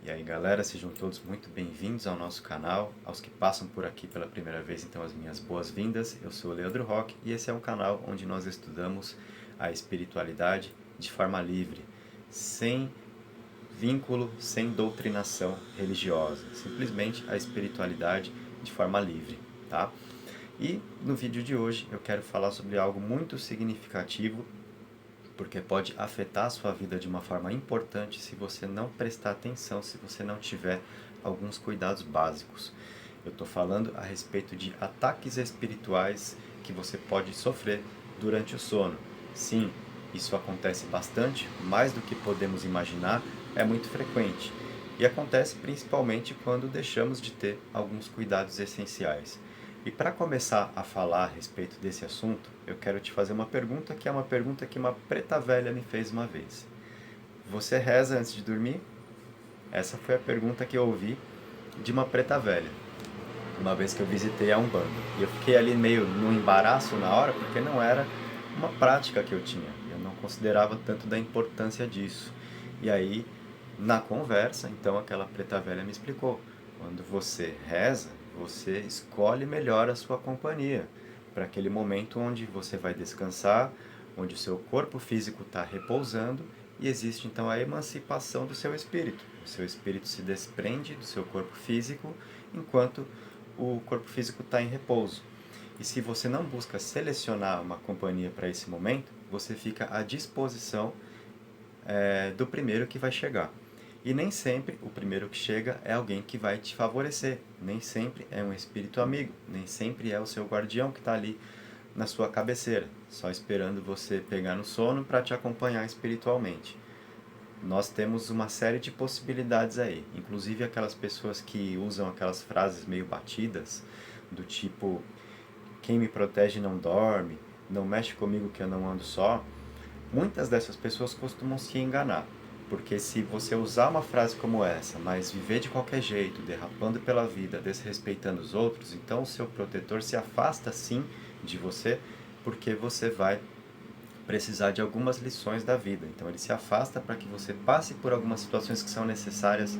E aí galera, sejam todos muito bem-vindos ao nosso canal. Aos que passam por aqui pela primeira vez, então as minhas boas-vindas. Eu sou o Leandro Roque e esse é um canal onde nós estudamos a espiritualidade de forma livre, sem vínculo, sem doutrinação religiosa. Simplesmente a espiritualidade de forma livre, tá? E no vídeo de hoje eu quero falar sobre algo muito significativo, porque pode afetar a sua vida de uma forma importante se você não prestar atenção, se você não tiver alguns cuidados básicos. Eu estou falando a respeito de ataques espirituais que você pode sofrer durante o sono. Sim, isso acontece bastante, mais do que podemos imaginar, é muito frequente. E acontece principalmente quando deixamos de ter alguns cuidados essenciais. E para começar a falar a respeito desse assunto, eu quero te fazer uma pergunta que é uma pergunta que uma preta velha me fez uma vez. Você reza antes de dormir? Essa foi a pergunta que eu ouvi de uma preta velha, uma vez que eu visitei a Umbanda. E eu fiquei ali meio no embaraço na hora, porque não era uma prática que eu tinha. Eu não considerava tanto da importância disso. E aí, na conversa, então aquela preta velha me explicou. Quando você reza, você escolhe melhor a sua companhia, para aquele momento onde você vai descansar, onde o seu corpo físico está repousando e existe então a emancipação do seu espírito. O seu espírito se desprende do seu corpo físico enquanto o corpo físico está em repouso. E se você não busca selecionar uma companhia para esse momento, você fica à disposição do primeiro que vai chegar. E nem sempre o primeiro que chega é alguém que vai te favorecer, nem sempre é um espírito amigo, nem sempre é o seu guardião que está ali na sua cabeceira, só esperando você pegar no sono para te acompanhar espiritualmente. Nós temos uma série de possibilidades aí, inclusive aquelas pessoas que usam aquelas frases meio batidas, do tipo, quem me protege não dorme, não mexe comigo que eu não ando só. Muitas dessas pessoas costumam se enganar, porque se você usar uma frase como essa, mas viver de qualquer jeito, derrapando pela vida, desrespeitando os outros, então o seu protetor se afasta sim de você, porque você vai precisar de algumas lições da vida. Então ele se afasta para que você passe por algumas situações que são necessárias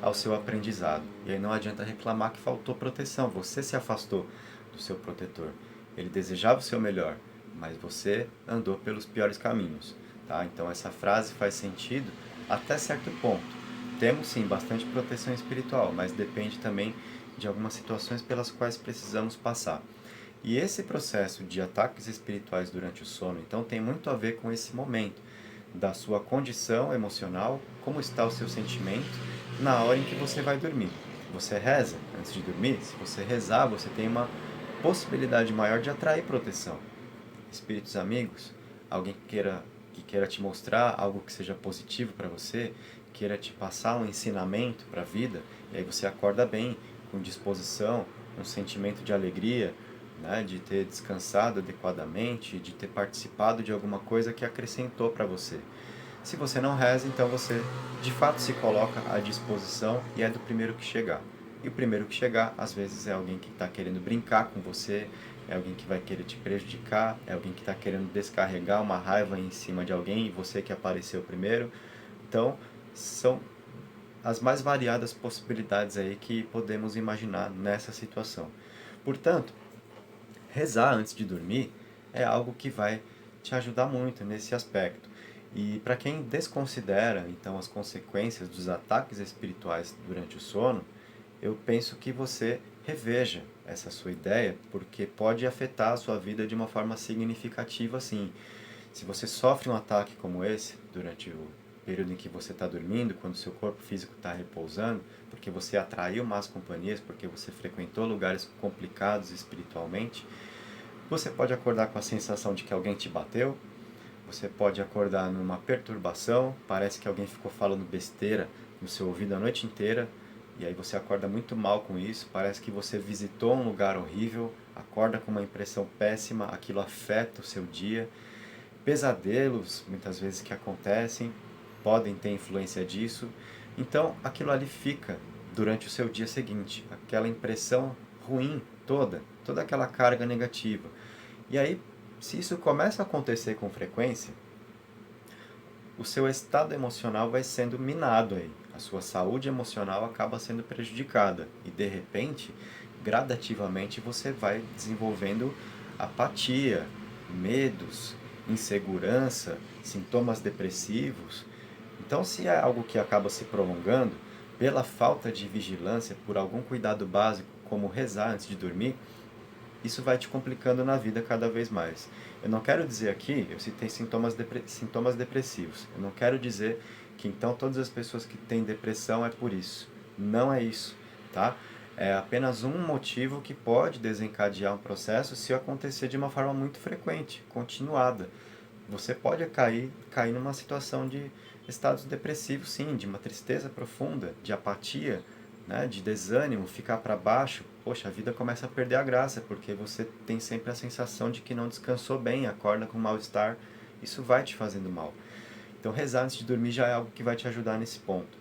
ao seu aprendizado. E aí não adianta reclamar que faltou proteção, você se afastou do seu protetor. Ele desejava o seu melhor, mas você andou pelos piores caminhos. Tá? Então essa frase faz sentido até certo ponto. Temos sim bastante proteção espiritual, mas depende também de algumas situações pelas quais precisamos passar. E esse processo de ataques espirituais durante o sono, então, tem muito a ver com esse momento da sua condição emocional, como está o seu sentimento na hora em que você vai dormir. Você reza antes de dormir? Se você rezar, você tem uma possibilidade maior de atrair proteção. Espíritos amigos, alguém que queira te mostrar algo que seja positivo para você, queira te passar um ensinamento para a vida, e aí você acorda bem, com disposição, um sentimento de alegria, né, de ter descansado adequadamente, de ter participado de alguma coisa que acrescentou para você. Se você não reza, então você de fato se coloca à disposição e é do primeiro que chegar. E o primeiro que chegar, às vezes, é alguém que está querendo brincar com você, é alguém que vai querer te prejudicar, é alguém que está querendo descarregar uma raiva em cima de alguém e você que apareceu primeiro. Então, são as mais variadas possibilidades aí que podemos imaginar nessa situação. Portanto, rezar antes de dormir é algo que vai te ajudar muito nesse aspecto. E para quem desconsidera então as consequências dos ataques espirituais durante o sono, eu penso que você reveja essa sua ideia, porque pode afetar a sua vida de uma forma significativa, sim. Se você sofre um ataque como esse durante o período em que você está dormindo, quando seu corpo físico está repousando, porque você atraiu más companhias, porque você frequentou lugares complicados espiritualmente, você pode acordar com a sensação de que alguém te bateu, você pode acordar numa perturbação, parece que alguém ficou falando besteira no seu ouvido a noite inteira, e aí você acorda muito mal com isso, parece que você visitou um lugar horrível, acorda com uma impressão péssima, aquilo afeta o seu dia. Pesadelos, muitas vezes que acontecem, podem ter influência disso. Então, aquilo ali fica durante o seu dia seguinte, aquela impressão ruim toda aquela carga negativa. E aí, se isso começa a acontecer com frequência, o seu estado emocional vai sendo minado aí. A sua saúde emocional acaba sendo prejudicada e, de repente, gradativamente você vai desenvolvendo apatia, medos, insegurança, sintomas depressivos. Então, se é algo que acaba se prolongando, pela falta de vigilância, por algum cuidado básico, como rezar antes de dormir, isso vai te complicando na vida cada vez mais. Eu não quero dizer aqui, eu citei sintomas depressivos, eu não quero dizer que então todas as pessoas que têm depressão é por isso. Não é isso, tá? É apenas um motivo que pode desencadear um processo se acontecer de uma forma muito frequente, continuada. Você pode cair numa situação de estados depressivos, sim, de uma tristeza profunda, de apatia, né, de desânimo, ficar para baixo. Poxa, a vida começa a perder a graça, porque você tem sempre a sensação de que não descansou bem, acorda com mal-estar. Isso vai te fazendo mal. Então, rezar antes de dormir já é algo que vai te ajudar nesse ponto.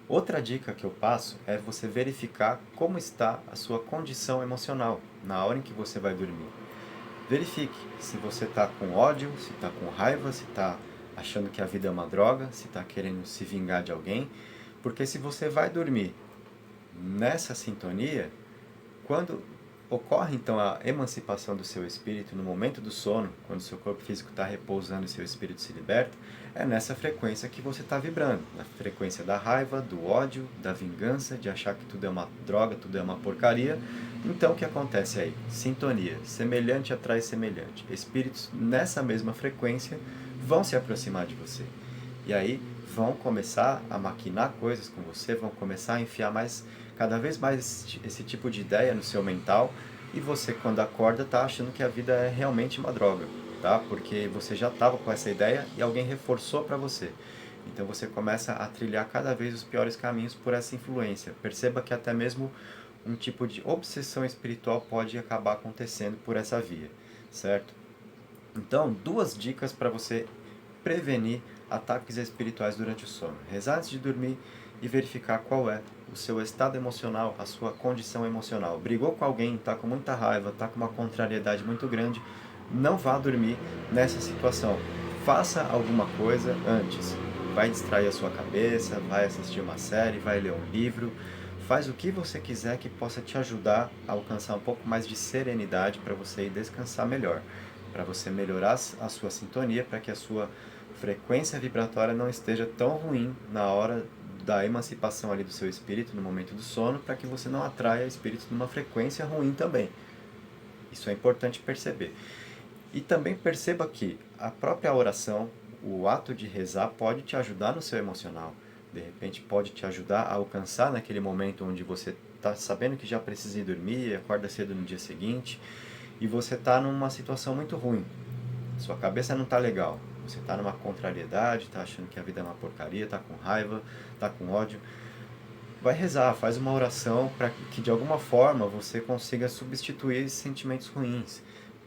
Outra dica que eu passo é você verificar como está a sua condição emocional na hora em que você vai dormir. Verifique se você está com ódio, se está com raiva, se está achando que a vida é uma droga, se está querendo se vingar de alguém, porque se você vai dormir nessa sintonia, quando ocorre então a emancipação do seu espírito no momento do sono, quando o seu corpo físico está repousando e seu espírito se liberta, é nessa frequência que você está vibrando, na frequência da raiva, do ódio, da vingança, de achar que tudo é uma droga, tudo é uma porcaria. Então o que acontece aí? Sintonia, semelhante atrai semelhante. Espíritos nessa mesma frequência vão se aproximar de você. E aí vão começar a maquinar coisas com você, vão começar a enfiar cada vez mais esse tipo de ideia no seu mental, e você, quando acorda, está achando que a vida é realmente uma droga, tá? Porque você já estava com essa ideia e alguém reforçou para você. Então você começa a trilhar cada vez os piores caminhos por essa influência. Perceba que até mesmo um tipo de obsessão espiritual pode acabar acontecendo por essa via, certo? Então, duas dicas para você prevenir ataques espirituais durante o sono. Rezar antes de dormir e verificar qual é o seu estado emocional, a sua condição emocional. Brigou com alguém, está com muita raiva, está com uma contrariedade muito grande, não vá dormir nessa situação. Faça alguma coisa antes. Vai distrair a sua cabeça, vai assistir uma série, vai ler um livro. Faz o que você quiser que possa te ajudar a alcançar um pouco mais de serenidade para você ir descansar melhor, para você melhorar a sua sintonia, para que a sua frequência vibratória não esteja tão ruim na hora da emancipação ali do seu espírito, no momento do sono, para que você não atraia espíritos numa frequência ruim também. Isso é importante perceber. E também perceba que a própria oração, o ato de rezar, pode te ajudar no seu emocional. De repente pode te ajudar a alcançar naquele momento onde você está sabendo que já precisa ir dormir, acorda cedo no dia seguinte, e você está numa situação muito ruim. Sua cabeça não está legal. Você está numa contrariedade, está achando que a vida é uma porcaria, está com raiva, está com ódio. Vai rezar, faz uma oração para que de alguma forma você consiga substituir esses sentimentos ruins.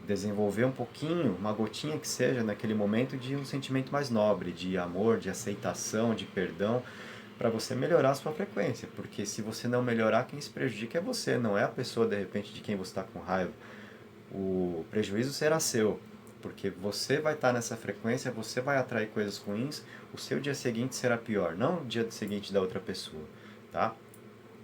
Desenvolver um pouquinho, uma gotinha que seja naquele momento de um sentimento mais nobre, de amor, de aceitação, de perdão, para você melhorar a sua frequência. Porque se você não melhorar, quem se prejudica é você, não é a pessoa de repente de quem você está com raiva. O prejuízo será seu, porque você vai estar nessa frequência, você vai atrair coisas ruins, o seu dia seguinte será pior, não o dia seguinte da outra pessoa, tá?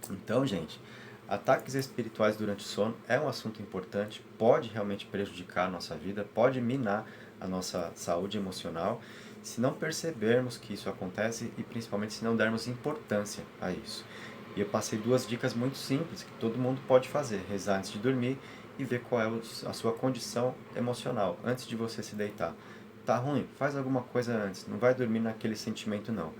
Então, gente, ataques espirituais durante o sono é um assunto importante, pode realmente prejudicar a nossa vida, pode minar a nossa saúde emocional, se não percebermos que isso acontece e principalmente se não dermos importância a isso. E eu passei duas dicas muito simples que todo mundo pode fazer: rezar antes de dormir e ver qual é a sua condição emocional antes de você se deitar. Tá ruim? Faz alguma coisa antes, não vai dormir naquele sentimento não.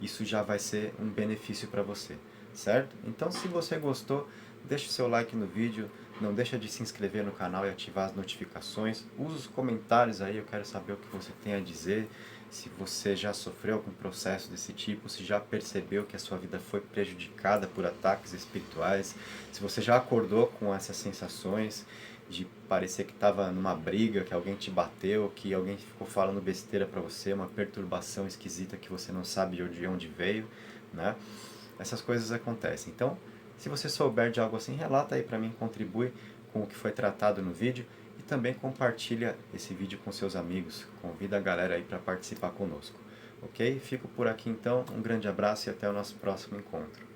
Isso já vai ser um benefício para você, certo? Então, se você gostou, deixa o seu like no vídeo, não deixa de se inscrever no canal e ativar as notificações. Usa os comentários aí, eu quero saber o que você tem a dizer, se você já sofreu algum processo desse tipo, se já percebeu que a sua vida foi prejudicada por ataques espirituais, se você já acordou com essas sensações de parecer que estava numa briga, que alguém te bateu, que alguém ficou falando besteira para você, uma perturbação esquisita que você não sabe de onde veio, né? Essas coisas acontecem. Então, se você souber de algo assim, relata aí para mim, contribui com o que foi tratado no vídeo e também compartilha esse vídeo com seus amigos. Convida a galera aí para participar conosco. ok? Fico por aqui então, um grande abraço e até o nosso próximo encontro.